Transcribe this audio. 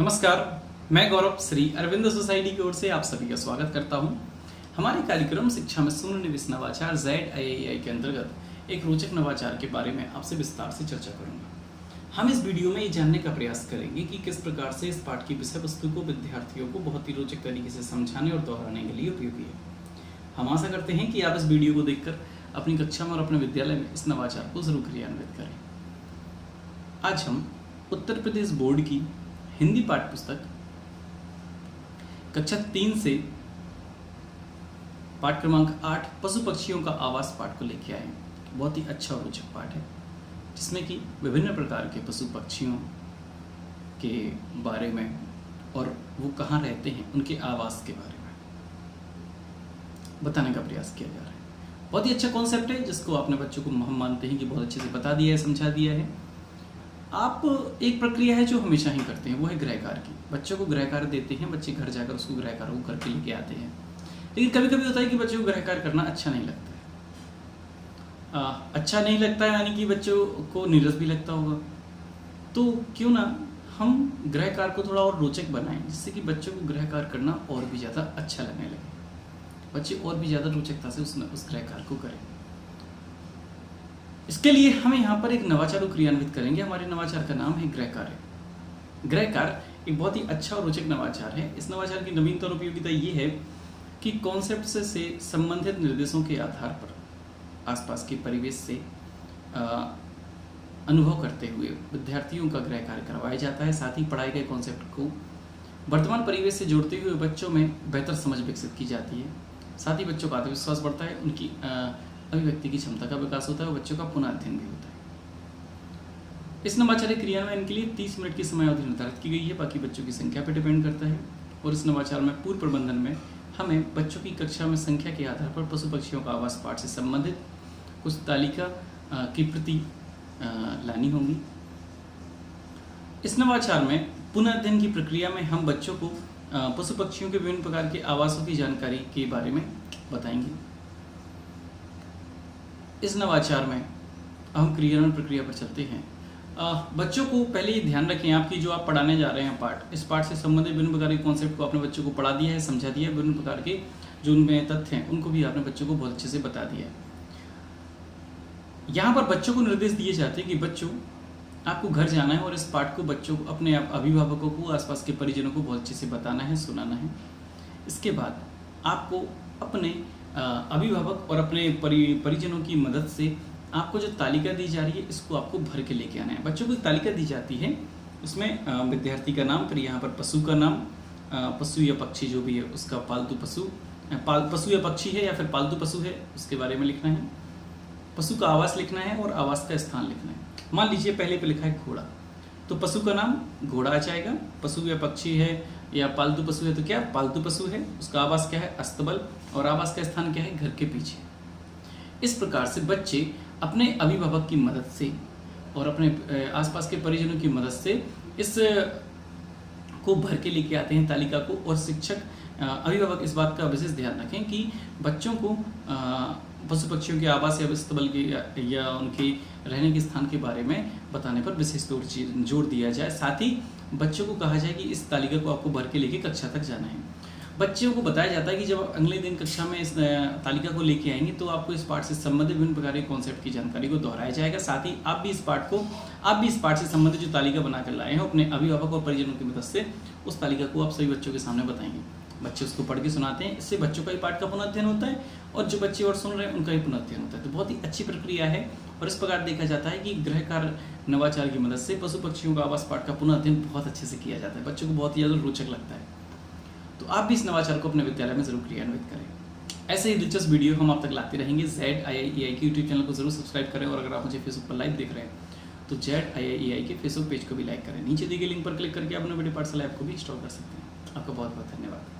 नमस्कार, मैं गौरव श्री अरविंद सोसाइटी की ओर से आप सभी का स्वागत करता हूं। हमारे कार्यक्रम शिक्षा में शून्य निवेश नवाचार ZIAEI के अंतर्गत एक रोचक नवाचार के बारे में आपसे विस्तार से चर्चा करूंगा। हम इस वीडियो में ये जानने का प्रयास करेंगे कि किस प्रकार से इस पाठ की विषय वस्तु को विद्यार्थियों को बहुत ही रोचक तरीके से समझाने और दोहराने के लिए उपयोगी है। हम आशा करते हैं कि आप इस वीडियो को देखकर अपनी कक्षा में और अपने विद्यालय में इस नवाचार को जरूर क्रियान्वित करें। आज हम उत्तर प्रदेश बोर्ड की हिंदी पाठ्य पुस्तक कक्षा 3 से पाठ क्रमांक 8 पशु पक्षियों का आवास पाठ को लेके आए हैं। बहुत ही अच्छा और रोचक पाठ है जिसमें कि विभिन्न प्रकार के पशु पक्षियों के बारे में और वो कहाँ रहते हैं उनके आवास के बारे में बताने का प्रयास किया जा रहा है। बहुत ही अच्छा कॉन्सेप्ट है जिसको आपने बच्चों को हम मानते हैं कि बहुत अच्छे से बता दिया है, समझा दिया है। आप एक प्रक्रिया है जो हमेशा ही करते हैं, वो है गृह कार्य की। बच्चों को गृह कार्य देते हैं, बच्चे घर जाकर उसको गृह कार्य को करके लेके आते हैं। लेकिन कभी कभी होता है कि बच्चों को गृह कार्य करना अच्छा नहीं लगता है। अच्छा नहीं लगता है यानी कि बच्चों को नीरस भी लगता होगा। तो क्यों ना हम गृह कार्य को थोड़ा और रोचक बनाएं जिससे कि बच्चों को गृह कार्य करना और भी ज़्यादा अच्छा लगने लगे, बच्चे और भी ज़्यादा रोचकता से उस गृह कार्य को करें। इसके लिए हम यहाँ पर एक नवाचार को क्रियान्वित करेंगे। हमारे नवाचार का नाम है गृह कार्य। गृह कार्य एक बहुत ही अच्छा और रोचक नवाचार है। इस नवाचार की नवीनता और उपयोगिता ये है कि कॉन्सेप्ट से संबंधित निर्देशों के आधार पर आसपास के परिवेश से अनुभव करते हुए विद्यार्थियों का गृह कार्य करवाया जाता है। साथ ही पढ़ाए गए कॉन्सेप्ट को वर्तमान परिवेश से जोड़ते हुए बच्चों में बेहतर समझ विकसित की जाती है। साथ ही बच्चों का आत्मविश्वास बढ़ता है, उनकी अभिव्यक्ति की क्षमता का विकास होता है और बच्चों का पुनः अध्ययन भी होता है। इस नवाचार क्रियान्वयन के लिए 30 मिनट की समय अवधि निर्धारित की गई है, बाकी बच्चों की संख्या पर डिपेंड करता है। और इस नवाचार में पूर्व प्रबंधन में हमें बच्चों की कक्षा में संख्या के आधार पर पशु पक्षियों का आवास पाठ से संबंधित कुछ तालिका की प्रति लानी होगी। इस नवाचार में पुनः अध्ययन की प्रक्रिया में हम बच्चों को पशु पक्षियों के विभिन्न प्रकार के आवासों की जानकारी के बारे में बताएंगे। इस नवाचार में हम क्रियान्वयन प्रक्रिया पर चलते हैं। बच्चों को पहले ये ध्यान रखें आपकी जो आप पढ़ाने जा रहे हैं पाठ, इस पाठ से संबंधित विभिन्न प्रकार के कॉन्सेप्ट को आपने बच्चों को पढ़ा दिया है, समझा दिया है। विभिन्न प्रकार के जो उनमें तथ्य हैं उनको भी आपने बच्चों को बहुत अच्छे से बता दिया है। यहाँ पर बच्चों को निर्देश दिए जाते हैं कि बच्चों आपको घर जाना है और इस पाठ को बच्चों को अपने अभिभावकों को, आसपास के परिजनों को बहुत अच्छे से बताना है, सुनाना है। इसके बाद आपको अपने अभिभावक और अपने परिजनों की मदद से आपको जो तालिका दी जा रही है इसको आपको भर के लेके आना है। बच्चों को तालिका दी जाती है, उसमें विद्यार्थी का नाम, फिर यहाँ पर पशु का नाम, पशु या पक्षी जो भी है उसका पालतू पशु या पक्षी है या फिर पालतू पशु है उसके बारे में लिखना है, पशु का आवास लिखना है और आवास का स्थान लिखना है। मान लीजिए पहले पे लिखा है घोड़ा, तो पशु का नाम घोड़ा आ जाएगा। पशु या पक्षी है या पालतू पशु है तो क्या पालतू पशु है, उसका आवास क्या है अस्तबल, और आवास का स्थान क्या है घर के पीछे। इस प्रकार से बच्चे अपने अभिभावक की मदद से और अपने आसपास के परिजनों की मदद से इस को भर के लेके आते हैं तालिका को। और शिक्षक अभिभावक इस बात का विशेष ध्यान रखें कि बच्चों को पशु पक्षियों के आवास या अस्तबल के या उनके रहने के स्थान के बारे में बताने पर विशेष जोर दिया जाए। साथ ही बच्चों को कहा जाए कि इस तालिका को आपको भर के लेके कक्षा तक जाना है। बच्चों को बताया जाता है कि जब अगले दिन कक्षा में इस तालिका को लेके आएंगे तो आपको इस पाठ से संबंधित विभिन्न प्रकार के कॉन्सेप्ट की जानकारी को दोहराया जाएगा। साथ ही आप भी इस पाठ से संबंधित जो तालिका बनाकर लाए हैं अपने अभिभावक और परिजनों की मदद से उस तालिका को आप सभी बच्चों के सामने बताएंगे। बच्चे उसको पढ़ के सुनाते हैं, इससे बच्चों का ही पाठ का पुनःअध्ययन होता है और जो बच्चे और सुन रहे हैं उनका ही पुनःअध्ययन होता है। तो बहुत ही अच्छी प्रक्रिया है और इस प्रकार देखा जाता है कि गृह कार्य नवाचार की मदद से पशु पक्षियों का आवास पाठ का पुनःअध्ययन बहुत अच्छे से किया जाता है, बच्चों को बहुत ही ज़्यादा रोचक लगता है। तो आप भी इस नवाचार को अपने विद्यालय में जरूर क्रियान्वित करें। ऐसे ही दिलचस्प वीडियो हम आप तक लाते रहेंगे। ZIAEI के यूट्यूब चैनल को जरूर सब्सक्राइब करें और अगर आप मुझे फेसबुक पर लाइव देख रहे हैं तो ZIAEI के फेसबुक पेज को भी लाइक करें। नीचे दिए गए लिंक पर क्लिक करके अपने वीडियो पाठशाला ऐप को भी इंस्टॉल कर सकते हैं। आपका बहुत बहुत धन्यवाद।